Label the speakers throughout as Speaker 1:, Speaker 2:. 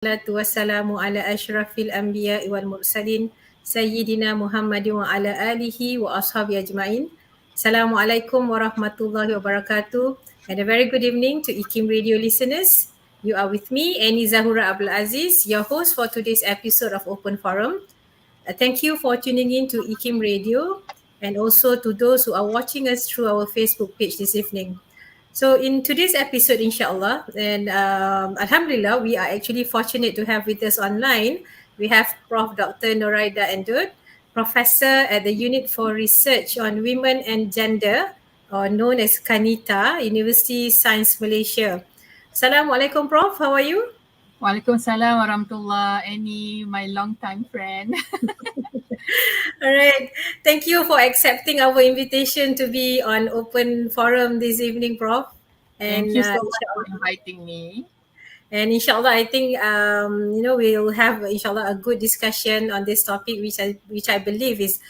Speaker 1: Salatu wassalamu ala ashrafil anbiya wal mursalin Sayyidina Muhammadin wa ala alihi wa ashabi ajma'in. Assalamualaikum warahmatullahi wabarakatuh. And a very good evening to IKIM Radio listeners. You are with me, Annie Zahura Abdul Aziz, your host for today's episode of Open Forum. Thank you for tuning in to IKIM Radio and also to those who are watching us through our Facebook page this evening. So in today's episode, inshallah, and Alhamdulillah, we are actually fortunate to have with us online. We have Prof. Dr. Noraida Endut, Professor at the Unit for Research on Women and Gender, or known as Kanita, University Science Malaysia. Assalamualaikum, Prof. How are you?
Speaker 2: Waalaikumsalam warahmatullahi. Annie, my long-time friend.
Speaker 1: All right. Thank you for accepting our invitation to be on Open Forum this evening, Prof.
Speaker 2: Thank you so much for inviting me.
Speaker 1: And inshallah, I think we'll have inshallah a good discussion on this topic, which I believe is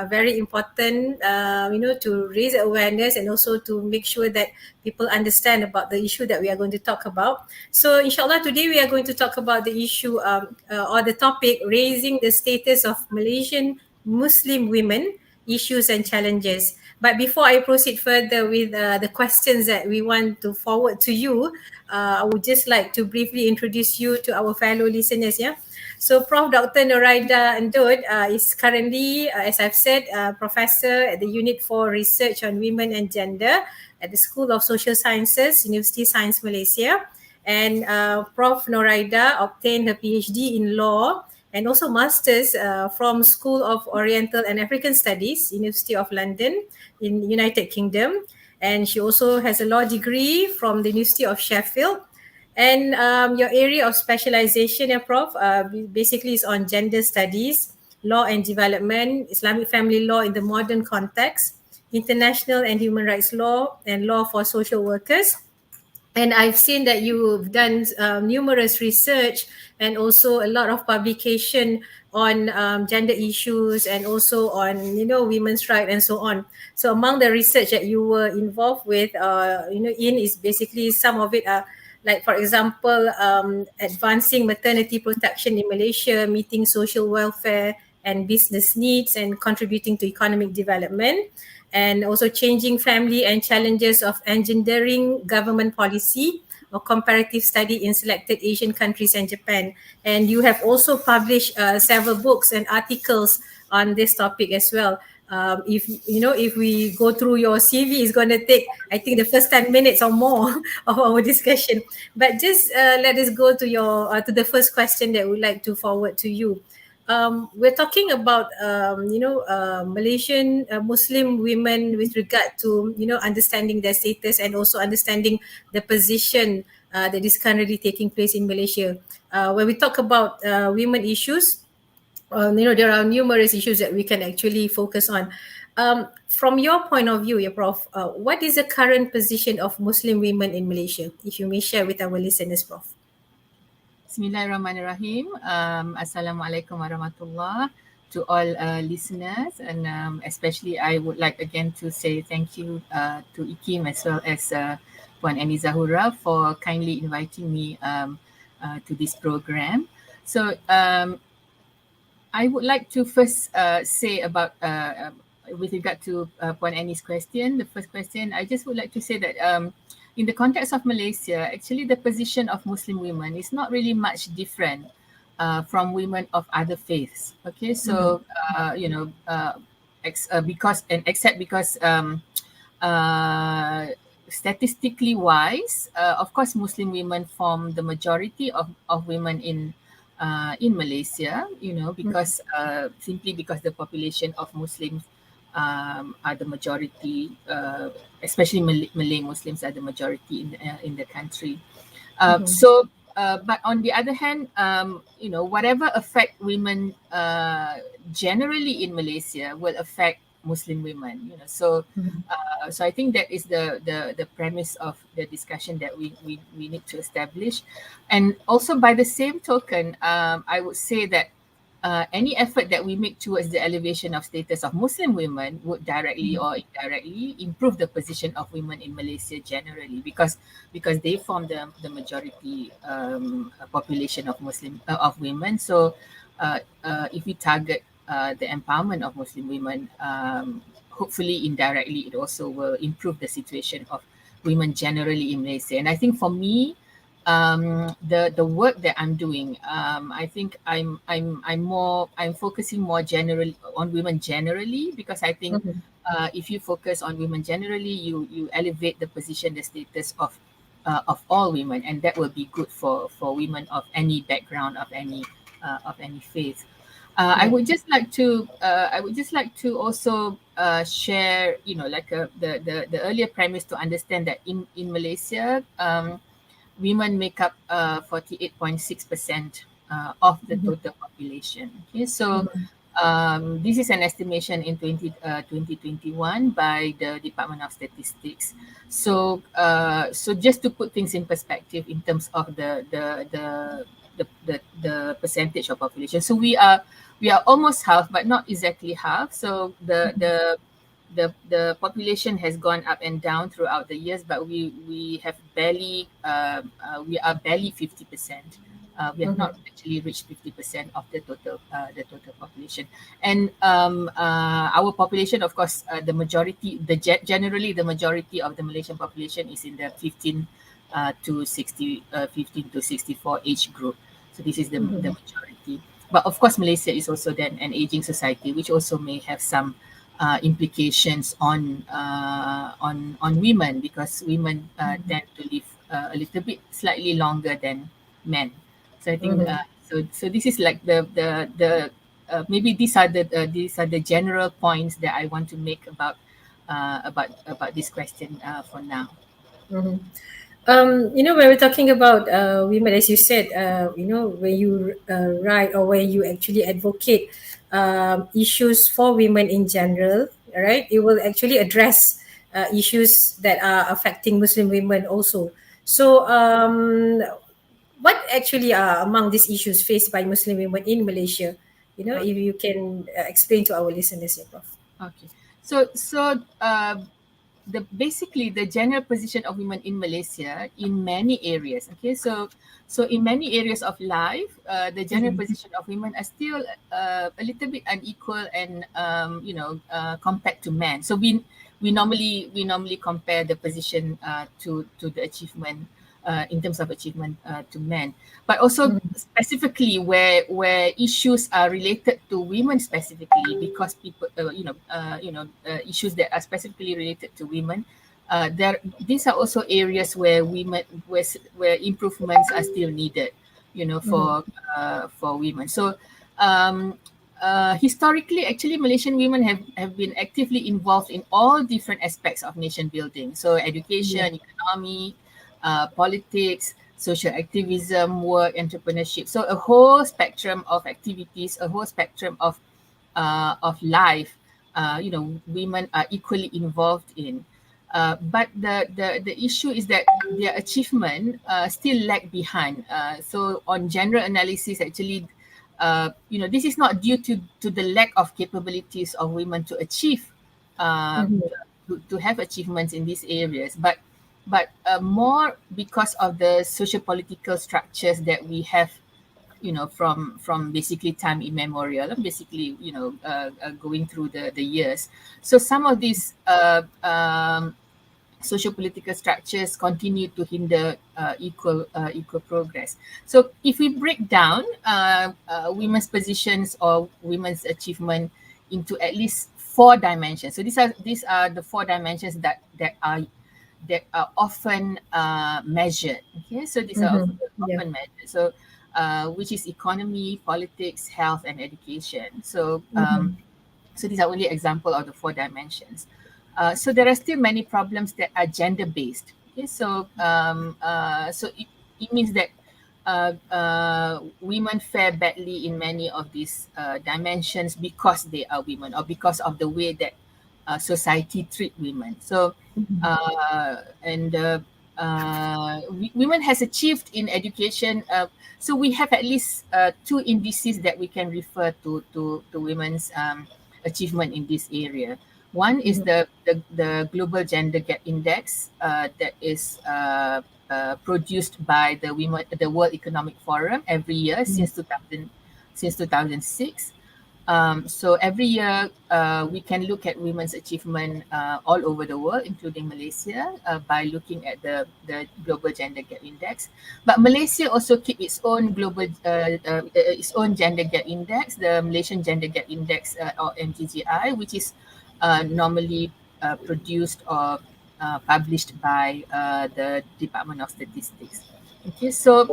Speaker 1: very important. To raise awareness and also to make sure that people understand about the issue that we are going to talk about. So inshallah, today we are going to talk about the issue or the topic raising the status of Malaysian Muslim women, issues and challenges. But before I proceed further with the questions that we want to forward to you, I would just like to briefly introduce you to our fellow listeners. Yeah. So Prof. Dr. Noraida Endut is currently, as I've said, Professor at the Unit for Research on Women and Gender at the School of Social Sciences, University Science Malaysia. And Prof. Noraida obtained her PhD in Law and also Masters from School of Oriental and African Studies, University of London in United Kingdom. And she also has a law degree from the University of Sheffield. And your area of specialization, Prof, basically is on gender studies, law and development, Islamic family law in the modern context, international and human rights law, and law for social workers. And I've seen that you've done numerous research and also a lot of publication on gender issues and also on women's rights and so on. So among the research that you were involved with, in is basically some of it are like, for example, advancing maternity protection in Malaysia, meeting social welfare and business needs, and contributing to economic development, and also changing family and challenges of engendering government policy, or comparative study in selected Asian countries and Japan. And you have also published several books and articles on this topic as well. If we go through your CV, it's going to take, I think, the first 10 minutes or more of our discussion. But just let us go to to the first question that we'd like to forward to you. We're talking about Malaysian Muslim women with regard to understanding their status and also understanding the position that is currently taking place in Malaysia. When we talk about women issues, there are numerous issues that we can actually focus on. From your point of view, Prof, what is the current position of Muslim women in Malaysia? If you may share with our listeners, Prof.
Speaker 2: Bismillahirrahmanirrahim. Assalamualaikum warahmatullahi to all listeners, and especially I would like again to say thank you to IKIM as well as Puan Annie Zahura for kindly inviting me to this program. So I would like to first say about with regard to Puan Annie's question, the first question, I just would like to say that in the context of Malaysia, actually the position of Muslim women is not really much different from women of other faiths. Okay, so except because statistically wise, of course, Muslim women form the majority of women in Malaysia. Because simply because the population of Muslims are the majority, especially Malay Muslims are the majority in the country. But on the other hand, whatever affect women generally in Malaysia will affect Muslim women. So I think that is the premise of the discussion that we need to establish. And also by the same token, I would say that any effort that we make towards the elevation of status of Muslim women would directly or indirectly improve the position of women in Malaysia generally, because they form the majority population of of women. So if we target the empowerment of Muslim women, hopefully indirectly it also will improve the situation of women generally in Malaysia. And I think for me, the work that I'm doing, I think I'm focusing more generally on women generally, because I think
Speaker 1: Mhm.
Speaker 2: if you focus on women generally, you elevate the position, the status of all women, and that will be good for women of any background, of any faith.
Speaker 1: Yeah.
Speaker 2: I would just like to also share, like the earlier premise, to understand that in Malaysia, women make up 48.6% of the
Speaker 1: Mhm.
Speaker 2: total population. Okay, so
Speaker 1: Mhm.
Speaker 2: this is an estimation in 2021 by the Department of Statistics. So just to put things in perspective in terms of the percentage of population. So we are almost half, but not exactly half. So the population has gone up and down throughout the years, but we are barely 50%. We have
Speaker 1: Mhm.
Speaker 2: not actually reached 50% of the total population. And our population, of course, generally the majority of the Malaysian population is in the 15 to 64 age group. So this is the
Speaker 1: Mhm.
Speaker 2: majority. But of course, Malaysia is also then an aging society, which also may have some implications on women, because women tend to live a little bit slightly longer than men. So I think
Speaker 1: Mhm.
Speaker 2: so. This is like the maybe these are the general points that I want to make about this question for now.
Speaker 1: Mhm. When we're talking about women, as you said, when you write or when you actually advocate issues for women in general, right? It will actually address issues that are affecting Muslim women also. So, what actually are among these issues faced by Muslim women in Malaysia? If
Speaker 2: Okay.
Speaker 1: you can explain to our listeners here, Prof.
Speaker 2: Okay. So basically the general position of women in Malaysia in many areas. Okay, so in many areas of life, the general
Speaker 1: Mhm.
Speaker 2: position of women are still a little bit unequal, and compared to men. So we normally compare the position to the achievement, in terms of achievement, to men, but also
Speaker 1: Mhm.
Speaker 2: specifically where issues are related to women specifically, because people issues that are specifically related to women, there these are also areas where where improvements are still needed,
Speaker 1: Mhm.
Speaker 2: for women. So historically, actually, Malaysian women have been actively involved in all different aspects of nation building. So
Speaker 1: Yeah.
Speaker 2: education, economy, politics, social activism, work, entrepreneurship. So a whole spectrum of activities, a whole spectrum of life, women are equally involved in. But the issue is that their achievement still lag behind. So on general analysis, actually, this is not due to the lack of capabilities of women to achieve, uh,
Speaker 1: Mhm.
Speaker 2: to have achievements in these areas, but more because of the socio-political structures that we have, from basically time immemorial, and basically, going through the years. So some of these socio-political structures continue to hinder equal progress. So if we break down women's positions or women's achievement into at least four dimensions. So these are the four dimensions that are often measured. Okay, so these are
Speaker 1: Mhm. Yeah.
Speaker 2: often measured. So which is economy, politics, health, and education.
Speaker 1: Mhm.
Speaker 2: So these are only example of the four dimensions. So there are still many problems that are gender based. Okay, so it means that women fare badly in many of these dimensions because they are women, or because of the way that society treat women. So
Speaker 1: Mhm.
Speaker 2: and women has achieved in education. So we have at least two indices that we can refer to women's achievement in this area. One is the Global Gender Gap Index that is produced by the World Economic Forum every year since 2006. So every year, we can look at women's achievement all over the world, including Malaysia, by looking at the Global Gender Gap Index. But Malaysia also keep its own its own gender gap index, the Malaysian Gender Gap Index, or MGGI, which is normally produced or published by the Department of Statistics. Okay, so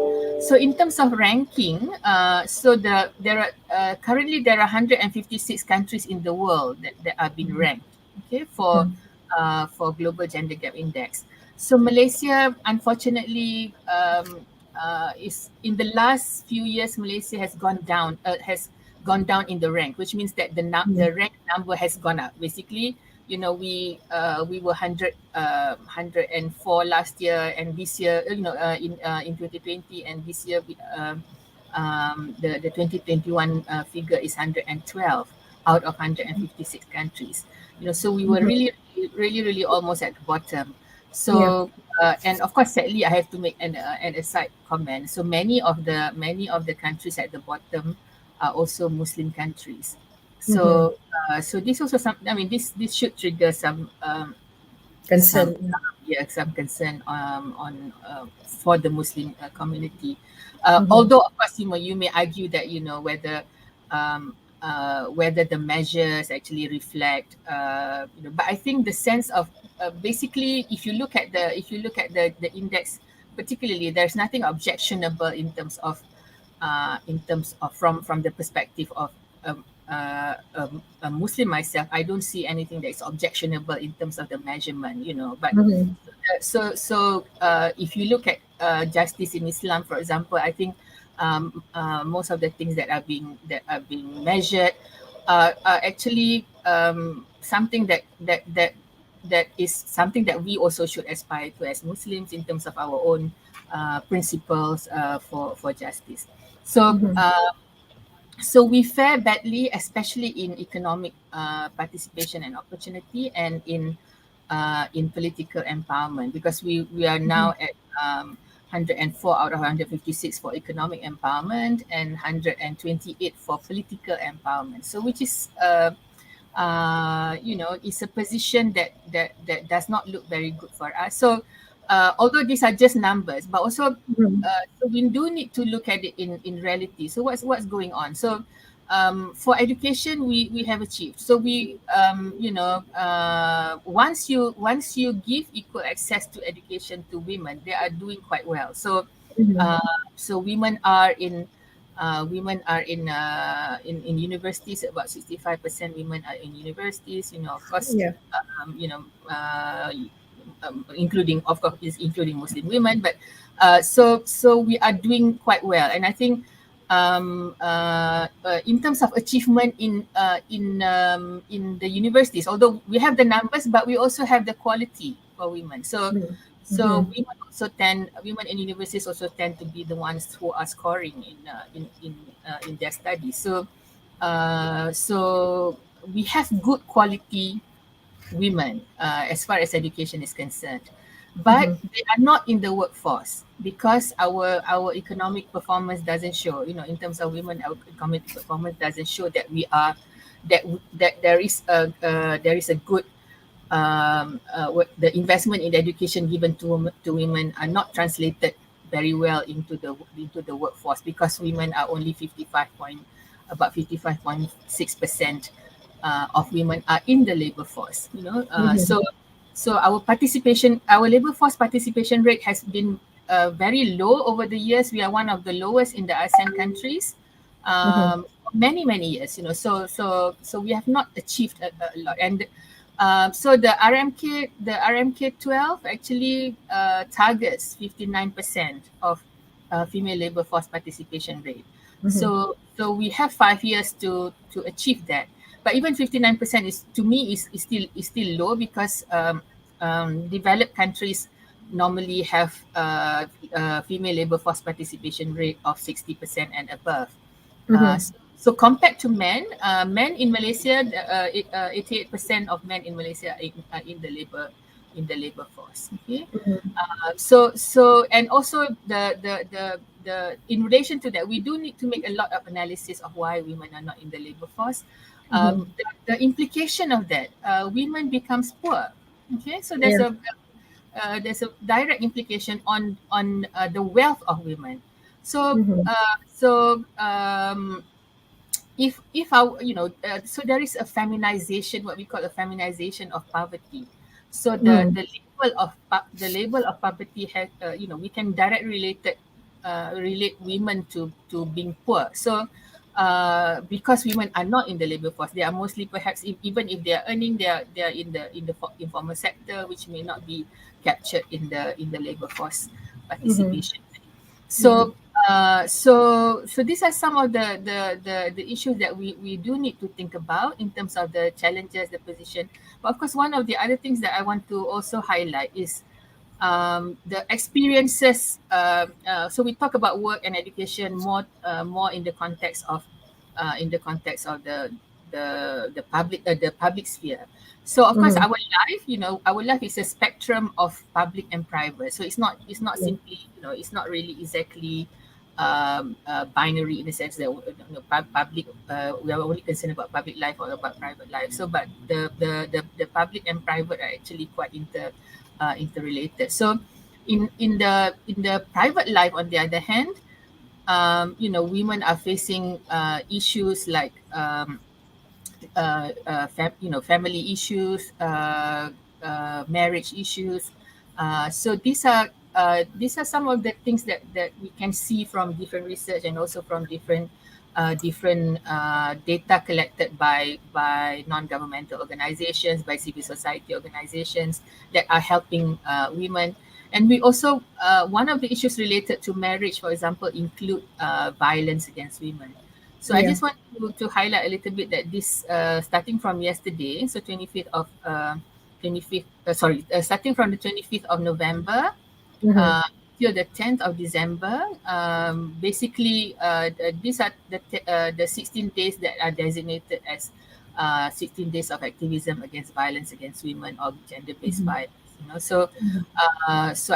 Speaker 2: in terms of ranking, there are currently there are 156 countries in the world that are being ranked. Okay, for Global Gender Gap Index. So Malaysia, unfortunately, is in the last few years, Malaysia has gone down in the rank, which means that the rank number has gone up. Basically, we were 104 last year, and this year, in 2020, and this year the 2021 figure is 112 out of 156 countries. So we were really almost at the bottom.
Speaker 1: Yeah.
Speaker 2: So and of course, sadly, I have to make an aside comment. So many of the countries at the bottom are also Muslim countries. So so this also some. I mean, this should trigger some
Speaker 1: Concern.
Speaker 2: yeah, some concern on for the Muslim community. Although of course, you may argue that whether the measures actually reflect, but I think the sense of basically, if you look at the index, particularly, there's nothing objectionable in terms of from the perspective of a Muslim myself. I don't see anything that is objectionable in terms of the measurement, but if you look at justice in Islam, for example, I think most of the things that are being measured are actually something that is something that we also should aspire to as Muslims in terms of our own principles for justice. So so we fare badly, especially in economic participation and opportunity, and in political empowerment, because we are now at 104 out of 156 for economic empowerment and 128 for political empowerment. So which is it's a position that does not look very good for us. So although these are just numbers, but also so we do need to look at it in reality. So what's going on? So for education, we have achieved. So we once you give equal access to education to women, they are doing quite well. So so women are in universities. About 65% women are in universities. Of course,
Speaker 1: Yeah.
Speaker 2: um, you know, uh, including, of course, is including Muslim women. But so we are doing quite well, and I think in terms of achievement in the universities, although we have the numbers, but we also have the quality for women. So women in universities also tend to be the ones who are scoring in their studies. So we have good quality women as far as education is concerned, but they are not in the workforce because our economic performance doesn't show. In terms of women, our economic performance doesn't show that we are that there is a good the investment in education given to women are not translated very well into the workforce, because women are only about 55.6% of women are in the labor force. So our labor force participation rate has been very low over the years. We are one of the lowest in the ASEAN countries. Many years, so we have not achieved a lot. And so the RMK 12 actually targets 59% of female labor force participation rate. So we have 5 years to achieve that. But even 59% is, to me, is still low, because developed countries normally have female labor force participation rate of 60% and above. So compared to men, men in Malaysia, 88% of men in Malaysia are in the labor force. Okay, so and also the in relation to that, we do need to make a lot of analysis of why women are not in the labor force. The implication of that, women becomes poor. Okay, so
Speaker 1: Yeah.
Speaker 2: there's a direct implication on the wealth of women. So
Speaker 1: Mm-hmm.
Speaker 2: if our so there is a feminization, what we call a feminization of poverty. So the label of poverty has we can directly relate women to being poor. So because women are not in the labor force, they are mostly, perhaps, even if they are earning, they are in the informal sector, which may not be captured in the labor force participation. So so these are some of the issues that we do need to think about in terms of the challenges, the position. But of course, one of the other things that I want to also highlight is the experiences. So we talk about work and education more in the context of the public sphere. So of course, our life is a spectrum of public and private. So it's not simply, it's not really exactly binary, in the sense that public, we are only concerned about public life or about private life. So but the public and private are actually quite interrelated. So in the private life, on the other hand, women are facing issues like family issues, marriage issues. So these are some of the things that we can see from different research, and also from different data collected by non-governmental organizations, by civil society organizations that are helping women. And we also, one of the issues related to marriage, for example, include violence against women. So I
Speaker 1: Yeah.
Speaker 2: just want to highlight a little bit that this, starting from yesterday, so 25th of 25th, starting from the 25th of November
Speaker 1: Mm-hmm.
Speaker 2: uh, till the 10th of December. Basically, these are the 16 days that are designated as 16 days of activism against violence against women or gender-based violence. So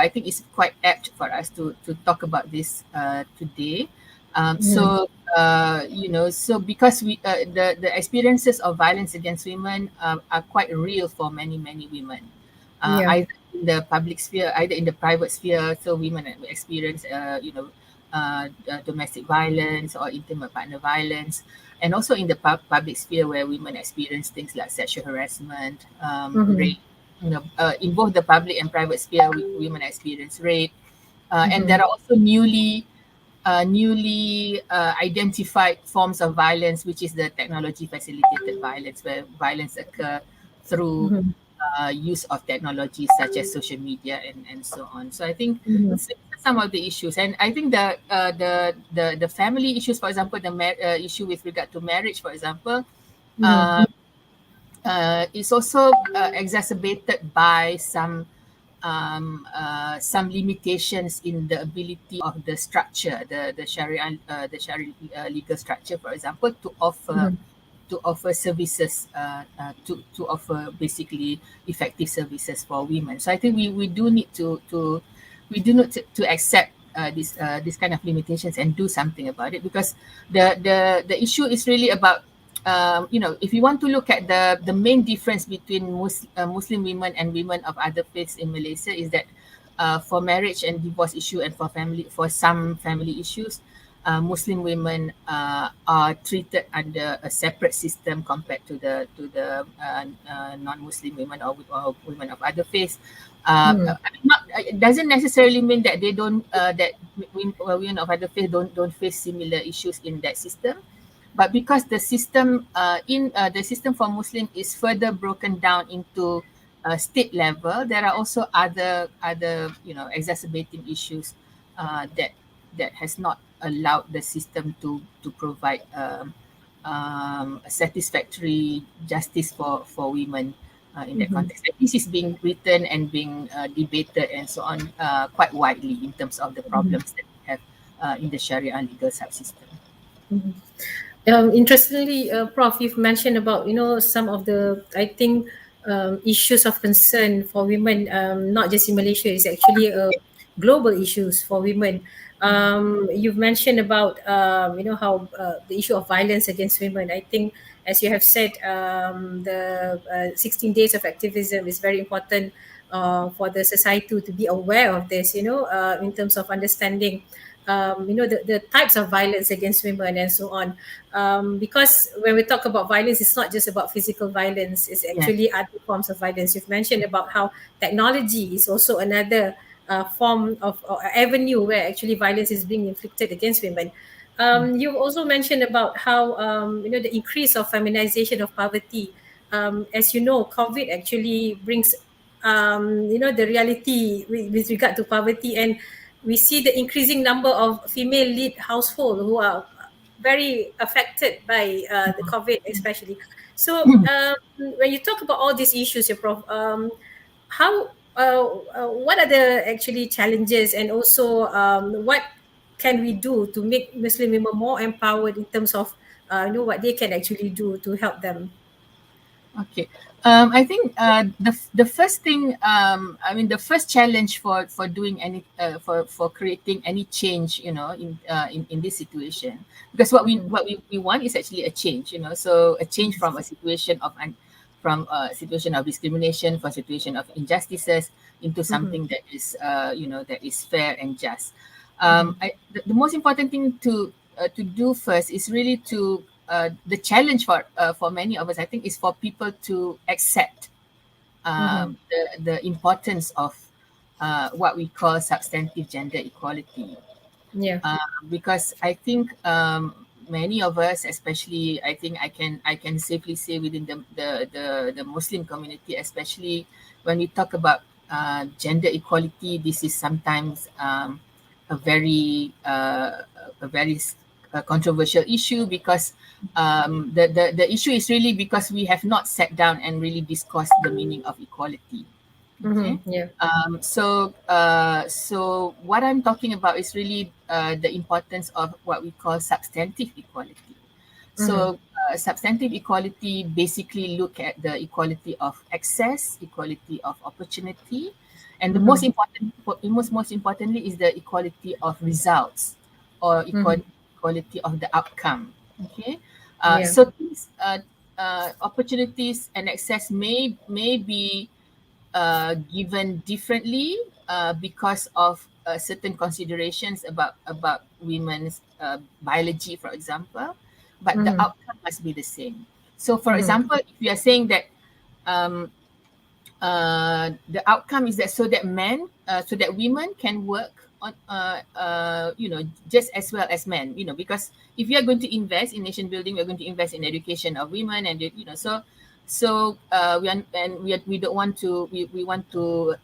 Speaker 2: I think it's quite apt for us to talk about this today. So because the experiences of violence against women are quite real for many women,
Speaker 1: Yeah.
Speaker 2: either in the public sphere, either in the private sphere. So women experience, domestic violence or intimate partner violence, and also in the public sphere, where women experience things like sexual harassment, rape. In both the public and private sphere, women experience rape, and there are also newly identified forms of violence, which is the technology facilitated violence, where violence occur through use of technologies such as social media and so on. So I think some of the issues, and I think the family issues, for example, the issue with regard to marriage, for example, uh, is also exacerbated by some limitations in the ability of the structure, the Sharia legal structure, for example, to offer services, to offer basically effective services for women. So I think we do need to accept this kind of limitations and do something about it, because the issue is really about, if you want to look at the main difference between Muslim women and women of other faiths in Malaysia, is that for marriage and divorce issue, and for some family issues, Muslim women are treated under a separate system compared to the non-Muslim women, or women of other faiths. It doesn't necessarily mean that they don't that women of other faith don't face similar issues in that system, but because the system for Muslim is further broken down into state level, there are also other exacerbating issues that has not allowed the system to provide a satisfactory justice for women in that context. And this is being written and being debated and so on quite widely in terms of the problems that we have in the Sharia legal subsystem.
Speaker 1: Interestingly, Prof, you've mentioned about some of the issues of concern for women, not just in Malaysia. It's actually a global issues for women. You've mentioned about how the issue of violence against women. I think, as you have said, the 16 days of activism is very important for the society to be aware of this. In terms of understanding the types of violence against women and so on, because when we talk about violence, it's not just about physical violence, it's
Speaker 2: Yeah.
Speaker 1: actually other forms of violence. You've mentioned about how technology is also another form of or avenue where actually violence is being inflicted against women. You've also mentioned about how the increase of feminization of poverty. As you know, COVID actually brings the reality with regard to poverty, and we see the increasing number of female lead household who are very affected by the COVID, especially. So when you talk about all these issues, Prof, how what are the actually challenges, and also what can we do to make Muslim women more empowered in terms of what they can actually do to help them?
Speaker 2: Okay. I think the first thing, I mean, the first challenge for doing any for creating any change, in this situation, because what we want is actually a change, so a change from a situation of from a situation of discrimination, from a situation of injustices into
Speaker 1: Mm-hmm.
Speaker 2: something that is that is fair and just.
Speaker 1: Mm-hmm.
Speaker 2: The most important thing to do first is really to the challenge for many of us, I think, is for people to accept
Speaker 1: Mm-hmm.
Speaker 2: the importance of what we call substantive gender equality.
Speaker 1: Yeah.
Speaker 2: Because I think many of us, especially, I think I can safely say within the Muslim community, especially when we talk about gender equality, this is sometimes a very controversial issue, because the issue is really because we have not sat down and really discussed the meaning of equality. Okay.
Speaker 1: Mm-hmm. Yeah.
Speaker 2: So what I'm talking about is really the importance of what we call substantive equality.
Speaker 1: Mm-hmm.
Speaker 2: So substantive equality basically look at the equality of access, equality of opportunity, and the most
Speaker 1: Mm-hmm.
Speaker 2: important, most importantly, is the equality of results, or
Speaker 1: Mm-hmm.
Speaker 2: equality of the outcome. Okay.
Speaker 1: Yeah.
Speaker 2: So these opportunities and access may be given differently because of certain considerations about women's biology, for example, but the
Speaker 1: Mm-hmm.
Speaker 2: outcome must be the same. So, for
Speaker 1: Mm-hmm.
Speaker 2: example, if you are saying that um, the outcome is that so that women can work on, just as well as men, because if we are going to invest in nation building, we're going to invest in education of women, and we don't want to we want to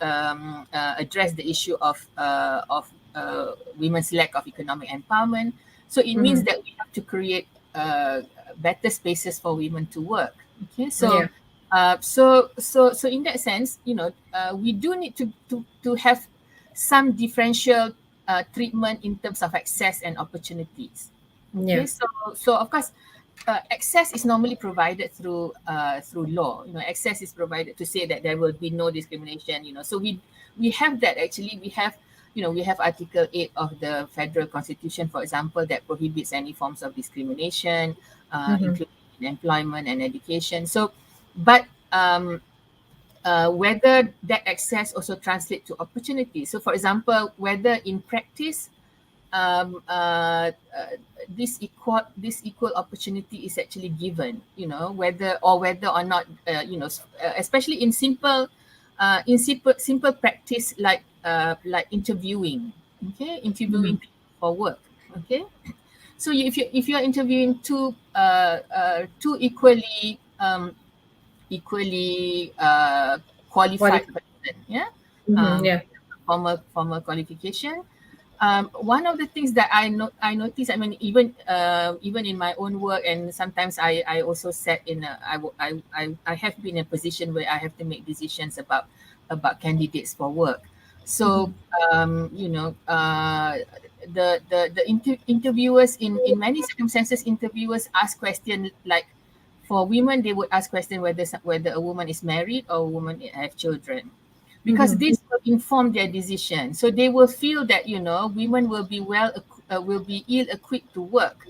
Speaker 2: address the issue of women's lack of economic empowerment. So it means
Speaker 1: Mm-hmm.
Speaker 2: that we have to create better spaces for women to work. Okay,
Speaker 1: Yeah.
Speaker 2: so in that sense, we do need to have some differential treatment in terms of access and opportunities. Okay,
Speaker 1: Yeah.
Speaker 2: so of course, access is normally provided through law. Access is provided to say that there will be no discrimination. So we have that, actually. We have Article 8 of the Federal Constitution, for example, that prohibits any forms of discrimination,
Speaker 1: Mm-hmm.
Speaker 2: including in employment and education. So, but whether that access also translates to opportunity. So, for example, whether in practice um, uh, uh, this equal opportunity is actually given, whether or not, especially in simple practice, like interviewing, okay, interviewing
Speaker 1: Mm-hmm.
Speaker 2: people for work, okay. So if you're interviewing two equally
Speaker 1: What if?
Speaker 2: qualified person, yeah,
Speaker 1: Mm-hmm. Yeah.
Speaker 2: formal qualification, one of the things that I noticed, I mean, even in my own work, and sometimes I also sat in a, I have been in a position where I have to make decisions about candidates for work. So
Speaker 1: Mhm.
Speaker 2: the interviewers, in many circumstances, interviewers ask questions like, for women they would ask question whether a woman is married or a woman have children, because
Speaker 1: Mhm.
Speaker 2: this will inform their decision. So they will feel that, women will be will be ill equipped to work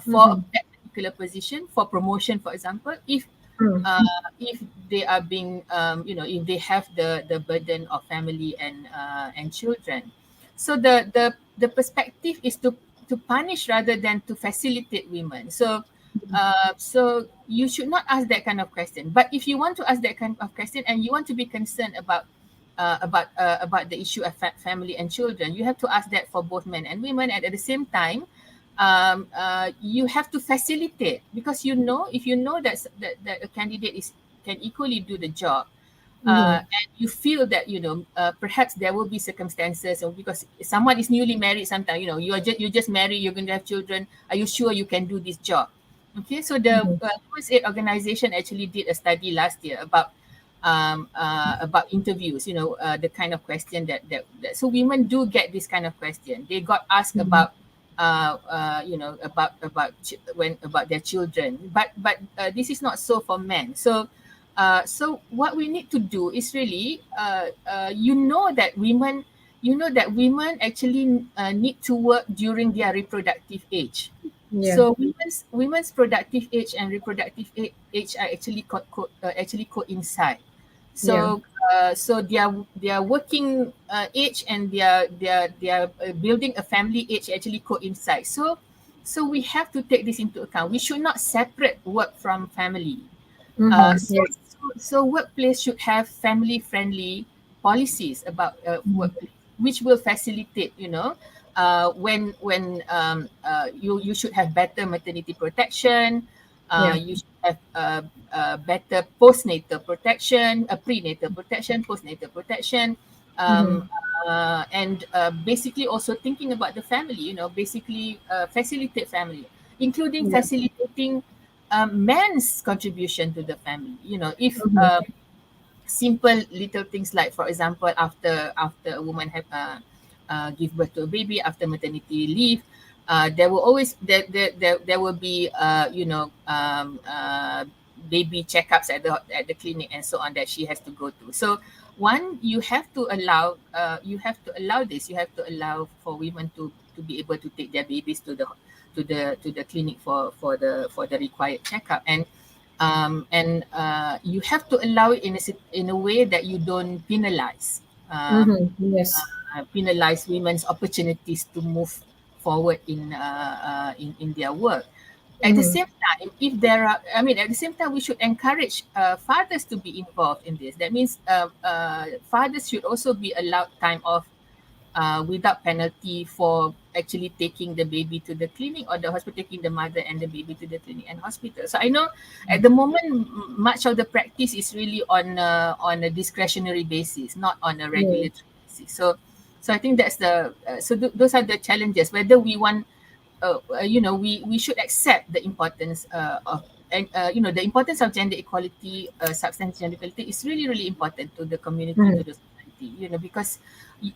Speaker 2: for
Speaker 1: Mhm.
Speaker 2: that particular position, for promotion, for example,
Speaker 1: Mhm.
Speaker 2: uh, if they are being, if they have the burden of family and children. So the perspective is to punish rather than to facilitate women. So you should not ask that kind of question. But if you want to ask that kind of question and you want to be concerned about the issue of family and children, you have to ask that for both men and women. And at the same time, you have to facilitate, because if you know that a candidate can equally do the job,
Speaker 1: Mhm.
Speaker 2: and you feel that perhaps there will be circumstances, or because someone is newly married, sometimes you just married, you're going to have children, are you sure you can do this job? Okay, so the
Speaker 1: Mhm.
Speaker 2: Women's Aid organization actually did a study last year about interviews, the kind of question so women do get this kind of question. They got asked
Speaker 1: Mhm.
Speaker 2: about about their children, but this is not so for men. So what we need to do is really, that women actually need to work during their reproductive age.
Speaker 1: Yeah.
Speaker 2: So women's productive age and reproductive age are actually coincide.
Speaker 1: Yeah.
Speaker 2: So their working age and their building a family age actually coincide. So we have to take this into account. We should not separate work from family. Uh,
Speaker 1: Mhm.
Speaker 2: so,
Speaker 1: Yes.
Speaker 2: so workplace should have family-friendly policies about
Speaker 1: Mhm.
Speaker 2: workplace, which will facilitate, you should have better maternity protection,
Speaker 1: Yeah.
Speaker 2: you should have better postnatal protection, prenatal protection, postnatal protection, um,
Speaker 1: Mhm.
Speaker 2: and basically also thinking about the family, basically facilitate family, including
Speaker 1: Yeah.
Speaker 2: facilitating man's contribution to the family. If
Speaker 1: Mhm.
Speaker 2: simple little things like, for example, after a woman have give birth to a baby, after maternity leave, there will always there will be baby checkups at the clinic and so on that she has to go to. So one, you have to allow this. You have to allow for women to be able to take their babies to the clinic for the required checkup. And you have to allow it in a way that you don't
Speaker 1: Mhm. Yes.
Speaker 2: penalize women's opportunities to move forward in their work. At the
Speaker 1: Mhm.
Speaker 2: same time, if there are, I mean, at the same time, we should encourage fathers to be involved in this. That means fathers should also be allowed time off without penalty for actually taking the baby to the clinic or the hospital, taking the mother and the baby to the clinic and hospital. So I know at the moment much of the practice is really on a discretionary basis, not on a
Speaker 1: Yeah.
Speaker 2: regulatory basis. So I think that's those are the challenges. Whether we want, we should accept the importance of and the importance of gender equality, substantive gender equality is really really important to the community, to
Speaker 1: Mhm.
Speaker 2: the society, because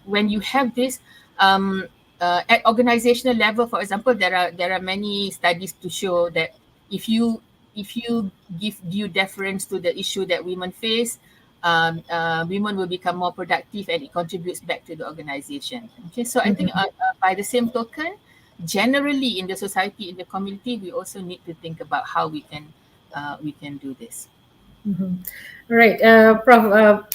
Speaker 2: when you have this, um, at organizational level, for example, there are many studies to show that if you if you give due deference to the issue that women face, women will become more productive and it contributes back to the organization. Okay, so I think
Speaker 1: Mhm.
Speaker 2: by the same token, generally in the society, in the community, we also need to think about how we can do this.
Speaker 1: Mhm. Right, Prof.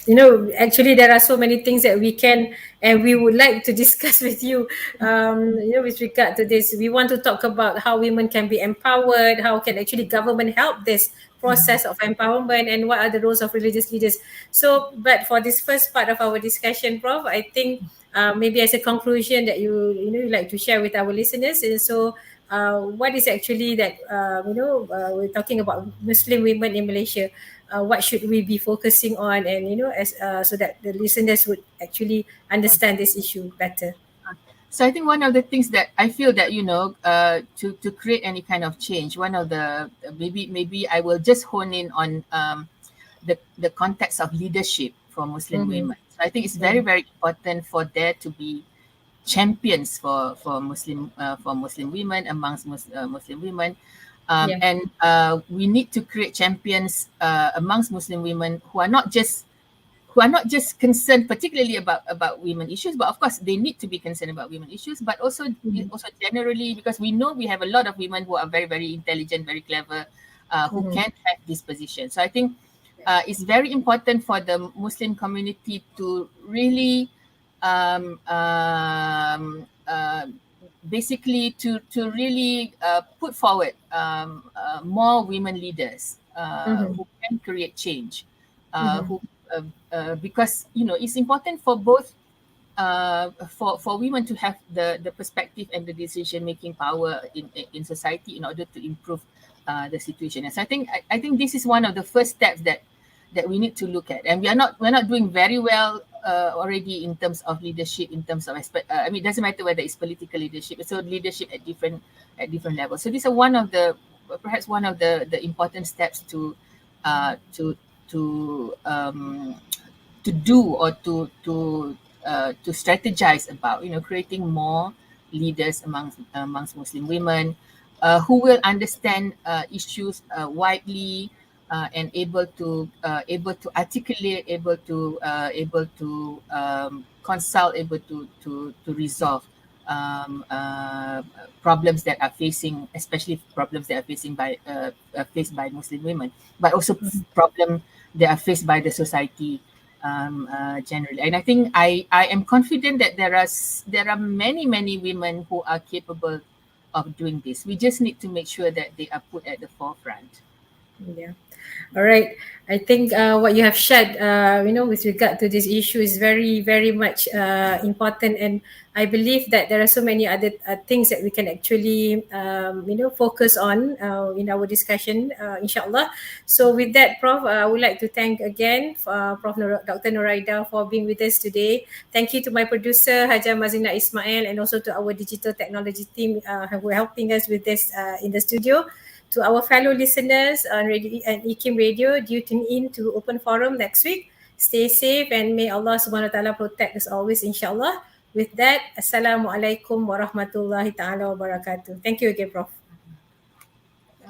Speaker 1: Actually, there are so many things that we can and we would like to discuss with you. With regard to this, we want to talk about how women can be empowered, how can actually government help this process of empowerment, and what are the roles of religious leaders. So, but for this first part of our discussion, Prof, I think maybe as a conclusion that you like to share with our listeners, and so what is actually that we're talking about Muslim women in Malaysia, what should we be focusing on, and as so that the listeners would actually understand this issue better.
Speaker 2: So I think one of the things that I feel that, to create any kind of change, one of the maybe I will just hone in on the context of leadership for Muslim
Speaker 1: Mm-hmm.
Speaker 2: women. So I think it's very
Speaker 1: Mm-hmm.
Speaker 2: very important for there to be champions for Muslim women amongst Muslim women,
Speaker 1: Yeah.
Speaker 2: and we need to create champions amongst Muslim women who are not just concerned particularly about women issues, but of course they need to be concerned about women issues, but
Speaker 1: Mm-hmm.
Speaker 2: also generally, because we know we have a lot of women who are very very intelligent, very clever, who
Speaker 1: Mm-hmm.
Speaker 2: can have this position. So I think it's very important for the Muslim community to really um, um, uh, basically to really put forward more women leaders
Speaker 1: Mm-hmm.
Speaker 2: who can create change,
Speaker 1: Mm-hmm.
Speaker 2: who because it's important for both, for women to have the perspective and the decision making power in society in order to improve the situation. And so I think this is one of the first steps that we need to look at, and we're not doing very well already in terms of leadership, in terms of I mean, it doesn't matter whether it's political leadership, so leadership at different levels. So these are one of the perhaps one of the important steps to uh, to to do, or to strategize about, creating more leaders amongst Muslim women, who will understand issues widely, and able to articulate, able to consult, able to resolve problems that are facing, especially problems that are faced by Muslim women, but also problem that are faced by the society generally. And I think I am confident that there are many many women who are capable of doing this. We just need to make sure that they are put at the forefront.
Speaker 1: Yeah. All right. I think what you have shared, with regard to this issue is very, very much important. And I believe that there are so many other things that we can actually, focus on in our discussion, inshallah. So with that, Prof, I would like to thank again Dr. Noraida for being with us today. Thank you to my producer, Haja Mazina Ismail, and also to our digital technology team who are helping us with this in the studio. To our fellow listeners on Radio and IKIM Radio, do tune in to Open Forum next week. Stay safe and may Allah Subhanahu Wa Taala protect us always, inshallah. With that, Assalamualaikum warahmatullahi taala wabarakatuh. Thank you again, Prof.